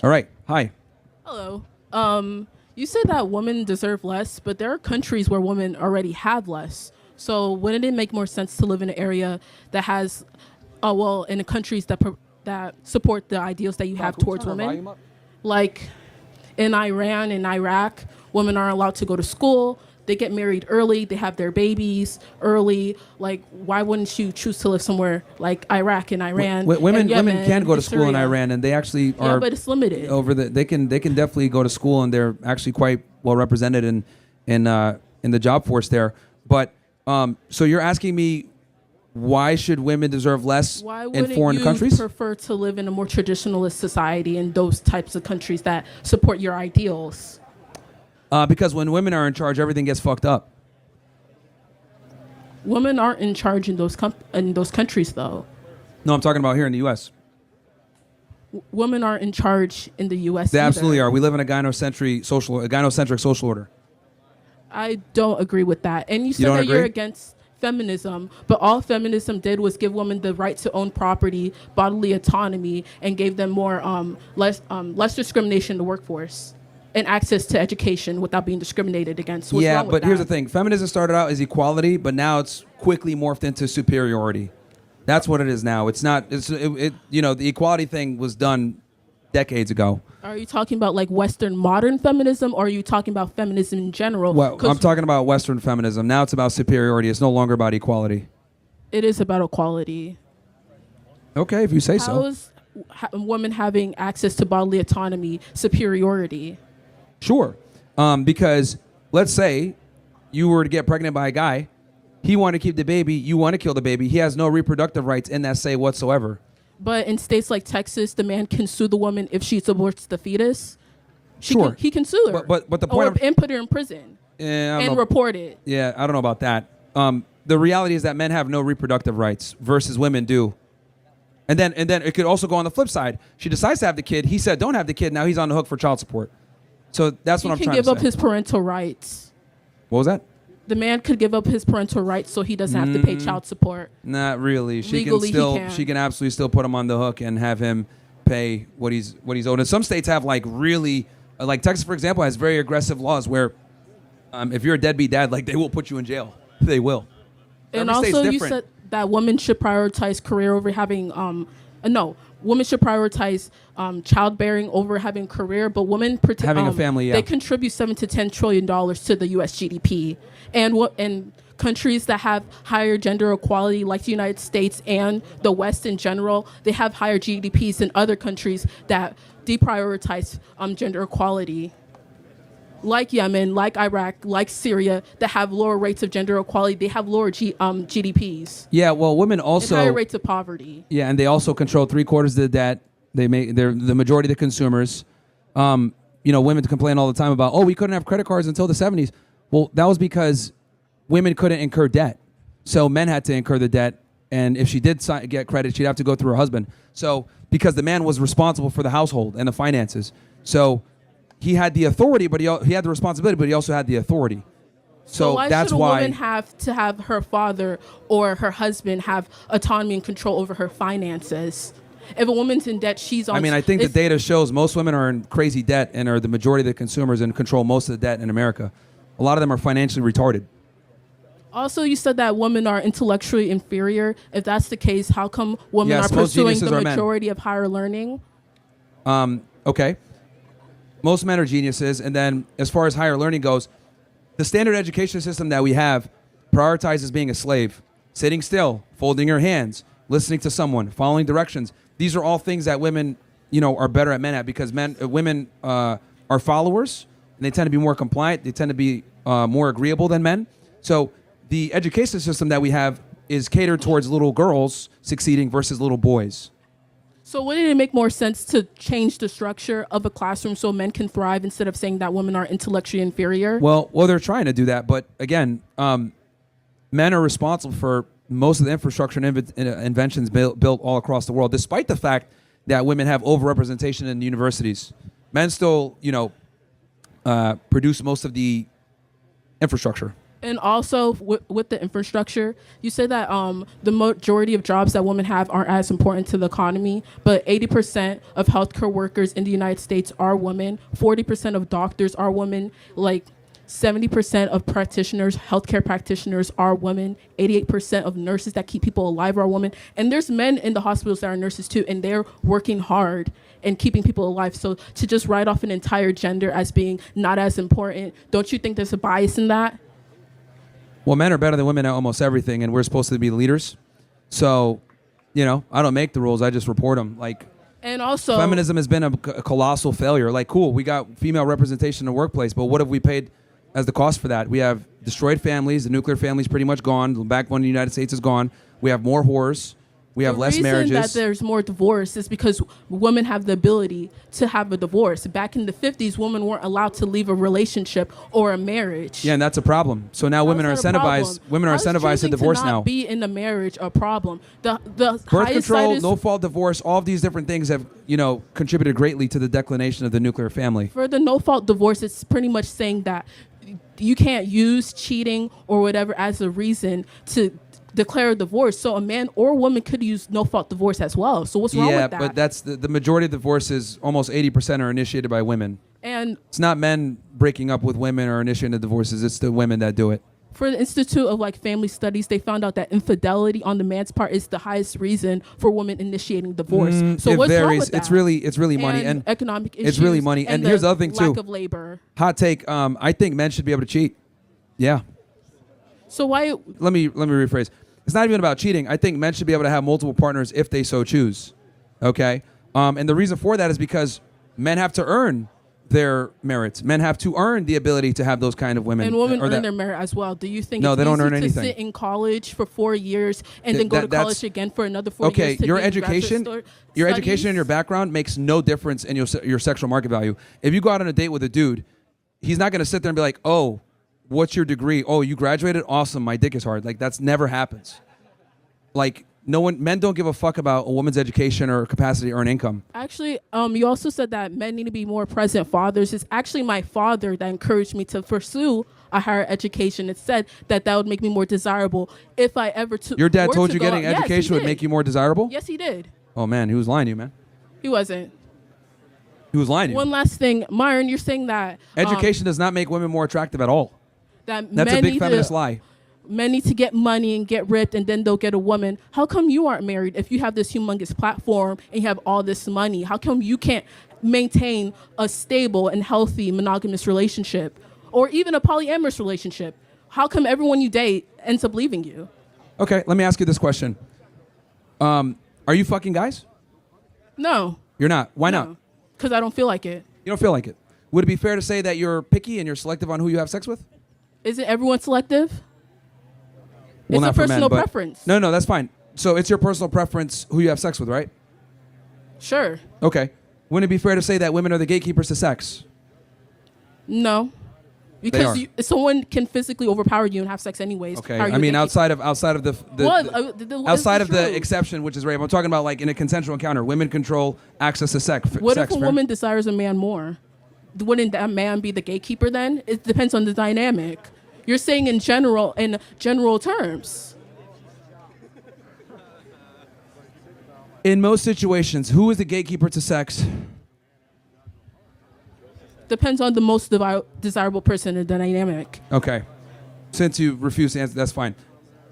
All right. Hi. Hello. You said that women deserve less, but there are countries where women already have less. So wouldn't it make more sense to live in an area that has, in the countries that support the ideals that you have towards women? Like in Iran and Iraq, women aren't allowed to go to school. They get married early. They have their babies early. Like, why wouldn't you choose to live somewhere like Iraq and Iran? Women Yemen can go to school in Syria? Iran, and they actually are. Yeah, but it's limited. They can definitely go to school, and they're actually quite well represented in the job force there. But so you're asking me, why should women deserve less Why in wouldn't foreign you countries? prefer to live in a more traditionalist society in those types of countries that support your ideals? Because when women are in charge, everything gets fucked up. Women aren't in charge in those countries, though. No, I'm talking about here in the U.S. Women aren't in charge in the U.S. They either. absolutely are. We live in a gynocentric social order. I don't agree with that. And you said don't that agree? you're against feminism, but all feminism did was give women the right to own property, bodily autonomy, and gave them more less discrimination in the workforce and access to education without being discriminated against. What's Yeah, wrong with but here's the that? thing. Feminism started out as equality, but now it's quickly morphed into superiority. That's what it is now. It's not. The equality thing was done decades ago. Are you talking about like Western modern feminism, or are you talking about feminism in general? Well, I'm talking about Western feminism. Now it's about superiority. It's no longer about equality. It is about equality. Okay, if you say How so. is women having access to bodily autonomy superiority? Sure. Because let's say you were to get pregnant by a guy. He wanted to keep the baby. You want to kill the baby. He has no reproductive rights in that say whatsoever. But in states like Texas, the man can sue the woman if she aborts the fetus. Sure. He can sue her. But the point and put her in prison and report it. Yeah, I don't know about that. The reality is that men have no reproductive rights versus women do. And then it could also go on the flip side. She decides to have the kid. He said, "Don't have the kid." Now he's on the hook for child support. So that's what I'm He trying can to give up say. his parental rights. What was that? The man could give up his parental rights so he doesn't have to pay child support. Not really. Legally, he can. She can absolutely still put him on the hook and have him pay what he's owed. And some states have like really, like Texas, for example, has very aggressive laws where if you're a deadbeat dad, like they will put you in jail. They will. And Every state's also, you different. said that women should prioritize career over having women should prioritize childbearing over having career, but women Having a family, yeah. They contribute $7 to $10 trillion to the U.S. GDP, and countries that have higher gender equality, like the United States and the West in general, they have higher GDPs than other countries that deprioritize gender equality, like Yemen, like Iraq, like Syria, that have lower rates of gender equality. They have lower GDPs. Yeah, well, women also And higher rates of poverty. Yeah, and they also control 3/4 of the debt. They're the majority of the consumers. Women complain all the time about, we couldn't have credit cards until the 70s. Well, that was because women couldn't incur debt, so men had to incur the debt. And if she did get credit, she'd have to go through her husband. So because the man was responsible for the household and the finances, so he had the authority, but he had the responsibility, but he also had the authority. So why that's should a why woman have to have her father or her husband have autonomy and control over her finances? If a woman's in debt, she's on. I think the data shows most women are in crazy debt and are the majority of the consumers and control most of the debt in America. A lot of them are financially retarded. Also, you said that women are intellectually inferior. If that's the case, how come women Yes, are most pursuing geniuses the are men. majority of higher learning? Okay. Most men are geniuses. And then as far as higher learning goes, the standard education system that we have prioritizes being a slave, sitting still, folding your hands, listening to someone, following directions. These are all things that women, are better at men at, because women are followers, and they tend to be more compliant. They tend to be more agreeable than men. So the education system that we have is catered towards little girls succeeding versus little boys. So wouldn't it make more sense to change the structure of a classroom so men can thrive instead of saying that women are intellectually inferior? Well, they're trying to do that, but again, men are responsible for most of the infrastructure and inventions built all across the world, despite the fact that women have overrepresentation in the universities. Men still, produce most of the infrastructure. And also with the infrastructure, you say that the majority of jobs that women have aren't as important to the economy, but 80% of healthcare workers in the United States are women. 40% of doctors are women. Like 70% of practitioners, healthcare practitioners are women. 88% of nurses that keep people alive are women. And there's men in the hospitals that are nurses too, and they're working hard and keeping people alive. So to just write off an entire gender as being not as important, don't you think there's a bias in that? Well, men are better than women at almost everything, and we're supposed to be leaders. So, I don't make the rules. I just report them. Like, and also, feminism has been a colossal failure. Like, cool, we got female representation in the workplace, but what have we paid as the cost for that? We have destroyed families. The nuclear family's pretty much gone. The backbone of the United States is gone. We have more whores. We have less marriages. The reason that there's more divorce is because women have the ability to have a divorce. Back in the 50s, women weren't allowed to leave a relationship or a marriage. Yeah, and that's a problem. So now women are incentivized. Women are incentivized to divorce now. Be in a marriage a problem. The birth control, no fault divorce, all of these different things have contributed greatly to the declination of the nuclear family. For the no fault divorce, it's pretty much saying that you can't use cheating or whatever as a reason to declare a divorce. So a man or a woman could use no-fault divorce as well. So what's wrong with that? Yeah, but that's the majority of divorces, almost 80% are initiated by women. And it's not men breaking up with women or initiating the divorces. It's the women that do it. For the Institute of Family Studies, they found out that infidelity on the man's part is the highest reason for women initiating divorce. So it what's varies. wrong with that? It's really money and economic issues. It's really money. And here's the other thing too. Lack of labor. Hot take. I think men should be able to cheat. Yeah. So why? Let me rephrase. It's not even about cheating. I think men should be able to have multiple partners if they so choose. Okay? And the reason for that is because men have to earn their merits. Men have to earn the ability to have those kind of women. And women earn their merit as well. Do you think no, it's they don't easy earn anything. to sit in college for 4 years and then go to college again for another 4 years? Okay, to your get education and your background makes no difference in your sexual market value. If you go out on a date with a dude, he's not going to sit there and be like, oh, what's your degree? Oh, you graduated? Awesome. My dick is hard. Like, that's never happens. Like, men don't give a fuck about a woman's education or capacity to earn income. Actually, you also said that men need to be more present fathers. It's actually my father that encouraged me to pursue a higher education. It said that would make me more desirable if I ever took. Your dad told you getting education would make you more desirable? Yes, he did. Oh, man, he was lying to you, man. He wasn't. He was lying to you. One last thing, Myron, you're saying that education does not make women more attractive at all. That's a big feminist lie. Men need to get money and get ripped, and then they'll get a woman. How come you aren't married if you have this humongous platform and you have all this money? How come you can't maintain a stable and healthy monogamous relationship or even a polyamorous relationship? How come everyone you date ends up leaving you? Okay, let me ask you this question. Are you fucking guys? No. You're not? Why not? Because I don't feel like it. You don't feel like it? Would it be fair to say that you're picky and you're selective on who you have sex with? Isn't everyone selective? Well, it's not a personal for men, preference. No, that's fine. So it's your personal preference who you have sex with, right? Sure. Okay. Wouldn't it be fair to say that women are the gatekeepers to sex? No. Because someone can physically overpower you and have sex anyways. Okay. I mean, outside of the exception, which is rape. I'm talking about like in a consensual encounter, women control access to sex. What if a woman desires a man more? Wouldn't that man be the gatekeeper then? It depends on the dynamic. You're saying in general terms. In most situations, who is the gatekeeper to sex? Depends on the most desirable person in the dynamic. Okay. Since you refuse to answer, that's fine.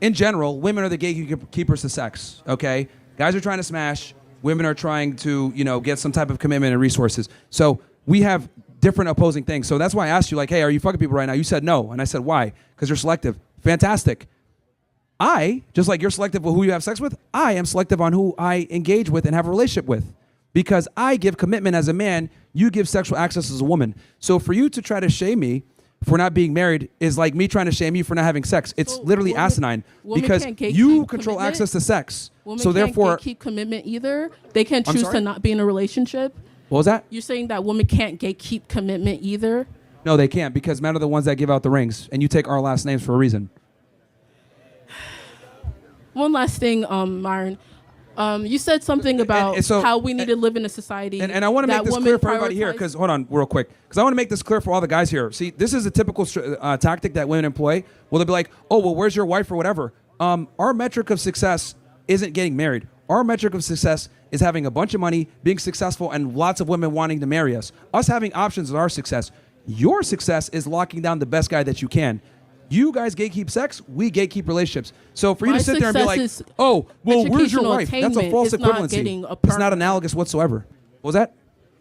In general, women are the gatekeepers to sex, okay? Guys are trying to smash. Women are trying to, get some type of commitment and resources. So we have different opposing things. So that's why I asked you, like, hey, are you fucking people right now? You said no. And I said, why? Because you're selective. Fantastic. I, just like you're selective with who you have sex with, I am selective on who I engage with and have a relationship with. Because I give commitment as a man, you give sexual access as a woman. So for you to try to shame me for not being married is like me trying to shame you for not having sex. It's literally asinine because you control access to sex. So therefore, can't gatekeep commitment either. They can't choose to not be in a relationship. What was that? You're saying that women can't gatekeep commitment either? No, they can't because men are the ones that give out the rings, and you take our last names for a reason. One last thing, Myron. You said something about and so- how we need to live in a society. And I want to make that this women clear for everybody here, prioritize- because hold on, real quick, because I want to make this clear for all the guys here. See, this is a typical tactic that women employ. Well, they'll be like, "Oh, well, where's your wife or whatever?" Our metric of success isn't getting married. Our metric of success is having a bunch of money, being successful, and lots of women wanting to marry us. Us having options is our success. Your success is locking down the best guy that you can. You guys gatekeep sex, we gatekeep relationships. So for you My to sit there and be like, success is "Oh, well, where's your educational wife?" That's a attainment. false It's not equivalency. getting a It's not partner. analogous whatsoever. What was that?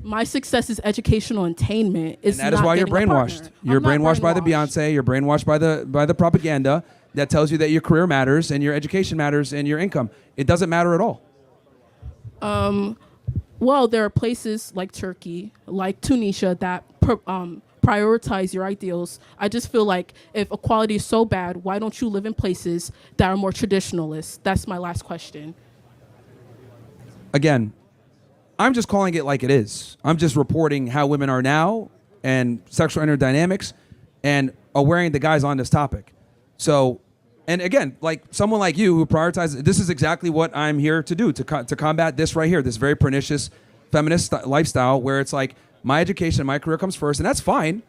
My success is educational attainment. It's And that is not why you're getting a brainwashed. partner. You're I'm not brainwashed by the brainwashed. Beyonce. You're brainwashed by the propaganda that tells you that your career matters and your education matters and your income. It doesn't matter at all. Well, there are places like Turkey, like Tunisia, that prioritize your ideals. I just feel like if equality is so bad, why don't you live in places that are more traditionalist? That's my last question. Again, I'm just calling it like it is. I'm just reporting how women are now and sexual interdynamics and awareing the guys on this topic. So, and again, like someone like you who prioritizes, this is exactly what I'm here to do, to combat this right here, this very pernicious feminist lifestyle where it's like my education, my career comes first, and that's fine.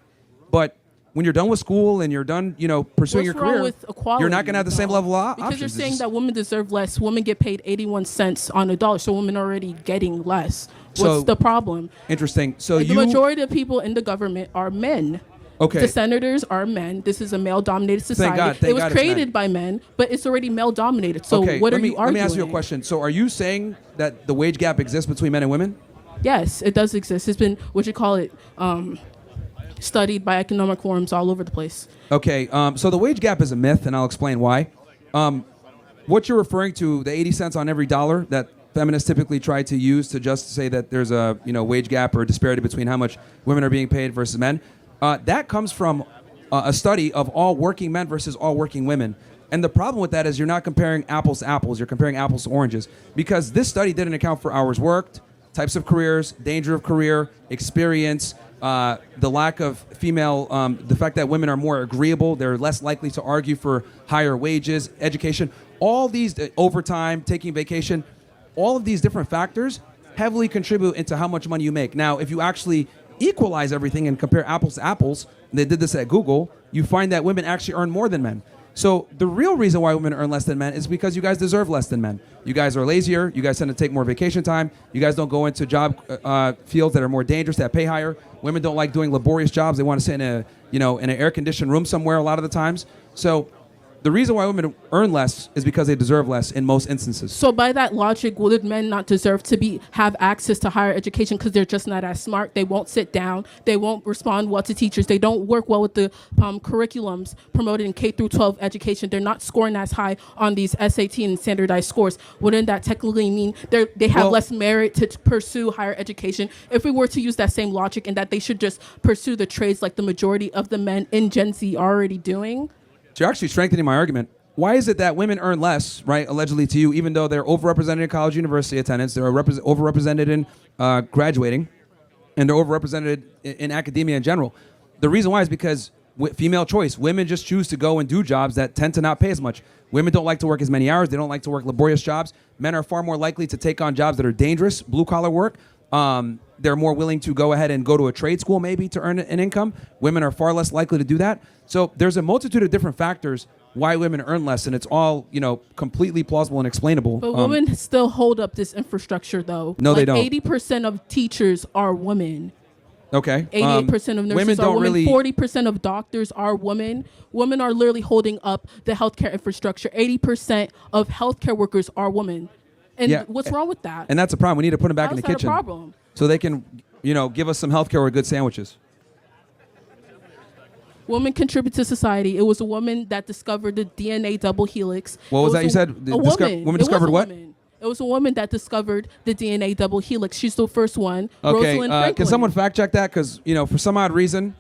But when you're done with school and you're done, pursuing What's your wrong career, with equality, you're not going to have the same though? level of because options. you're It's saying just- that women deserve less. Women get paid 81 cents on a dollar, so women are already getting less. What's So- the problem? Interesting. So The you majority of people in the government are men. Okay. The senators are men. This is a male-dominated society. Thank it was God it's created men. by men, but it's already male-dominated. So okay, what let are me, you arguing? Let me ask you a question. So are you saying that the wage gap exists between men and women? Yes, it does exist. It's been, studied by economic forums all over the place. Okay, so the wage gap is a myth, and I'll explain why. What you're referring to, the 80 cents on every dollar that feminists typically try to use to just say that there's a wage gap or disparity between how much women are being paid versus men, that comes from a study of all working men versus all working women. And the problem with that is you're not comparing apples to apples, you're comparing apples to oranges. Because this study didn't account for hours worked, types of careers, danger of career, experience, the lack of female, the fact that women are more agreeable, they're less likely to argue for higher wages, education, all these overtime, taking vacation, all of these different factors heavily contribute into how much money you make. Now, if you actually equalize everything and compare apples to apples, and they did this at Google, you find that women actually earn more than men. So the real reason why women earn less than men is because you guys deserve less than men. You guys are lazier. You guys tend to take more vacation time. You guys don't go into job fields that are more dangerous, that pay higher. Women don't like doing laborious jobs. They want to sit in an air-conditioned room somewhere a lot of the times. So the reason why women earn less is because they deserve less in most instances. So by that logic, would men not deserve to have access to higher education because they're just not as smart? They won't sit down. They won't respond well to teachers. They don't work well with the curriculums promoted in K through 12 education. They're not scoring as high on these SAT and standardized scores. Wouldn't that technically mean they have less merit to pursue higher education? If we were to use that same logic and that they should just pursue the trades like the majority of the men in Gen Z are already doing? So you're actually strengthening my argument. Why is it that women earn less, right, allegedly to you, even though they're overrepresented in college university attendance, they're overrepresented in graduating, and they're overrepresented in academia in general? The reason why is because female choice. Women just choose to go and do jobs that tend to not pay as much. Women don't like to work as many hours. They don't like to work laborious jobs. Men are far more likely to take on jobs that are dangerous, blue-collar work. They're more willing to go ahead and go to a trade school maybe to earn an income. Women are far less likely to do that. So there's a multitude of different factors why women earn less, and it's all, completely plausible and explainable. But women still hold up this infrastructure, though. No, they don't. 80% of teachers are women. Okay. 88% of nurses are women. Really 40% of doctors are women. Women are literally holding up the healthcare infrastructure. 80% of healthcare workers are women. And Yeah. what's wrong with that? And that's a problem. We need to put them back How in is the that a kitchen. problem? So they can, give us some healthcare or good sandwiches. Women contribute to society. It was a woman that discovered the DNA double helix. What was It that you said? A woman. Woman It was discovered a what? woman. It was a woman that discovered the DNA double helix. She's the first one. Okay. Rosalind Franklin. Can someone fact check that? Because, for some odd reason.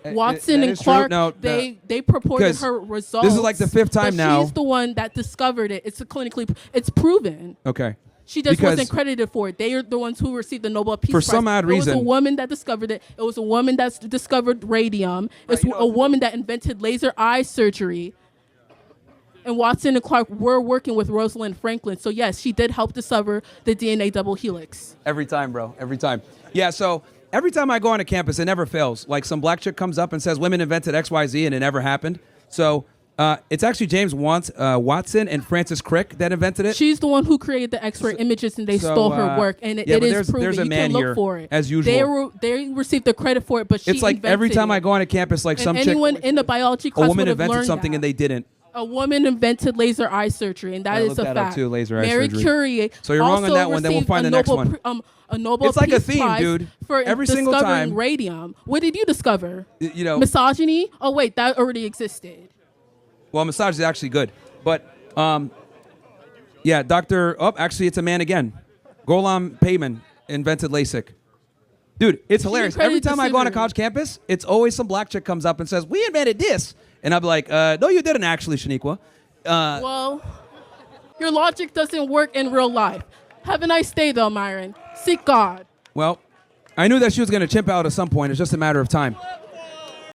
Watson that and is true? Clark, No, they purported 'cause her results. this is like the fifth time but now. She's the one that discovered it. It's it's proven. Okay. She just Because wasn't credited for it. They are the ones who received the Nobel Peace For Prize. some odd It was reason- a woman that discovered it. It was a woman that discovered radium. It's a woman that invented laser eye surgery. And Watson and Clark were working with Rosalind Franklin. So yes, she did help discover the DNA double helix. Every time, bro. Every time. Yeah, so every time I go on a campus, it never fails. Like some black chick comes up and says women invented XYZ and it never happened. So it's actually James Watson and Francis Crick that invented it. She's the one who created the X-ray images, and they stole her work, and it is proven. There's a man you can here, look for it. as usual. They received the credit for it, but she it's like every time it. I go on a campus, like and some anyone chick, in the biology class a woman would have invented learned something that. and they didn't. A woman invented laser eye surgery, and that I is looked a that up fact. too, laser eye Mary surgery. Curie. So you're wrong on also that one. Then we'll received find a the next Nobel one. A Nobel It's like a Peace theme, Prize dude. For Every single discovering time. radium. What did you discover? You know, Misogyny. Oh wait, that already existed. well, massage is actually good, but yeah, actually, it's a man again. Golam Payman invented LASIK. Dude, it's hilarious. Every time I go on a college campus, it's always some black chick comes up and says, "We invented this," and I'm like, "No, you didn't actually, Shaniqua." Well, your logic doesn't work in real life. Have a nice day, though, Myron. Seek God. Well, I knew that she was going to chimp out at some point. It's just a matter of time.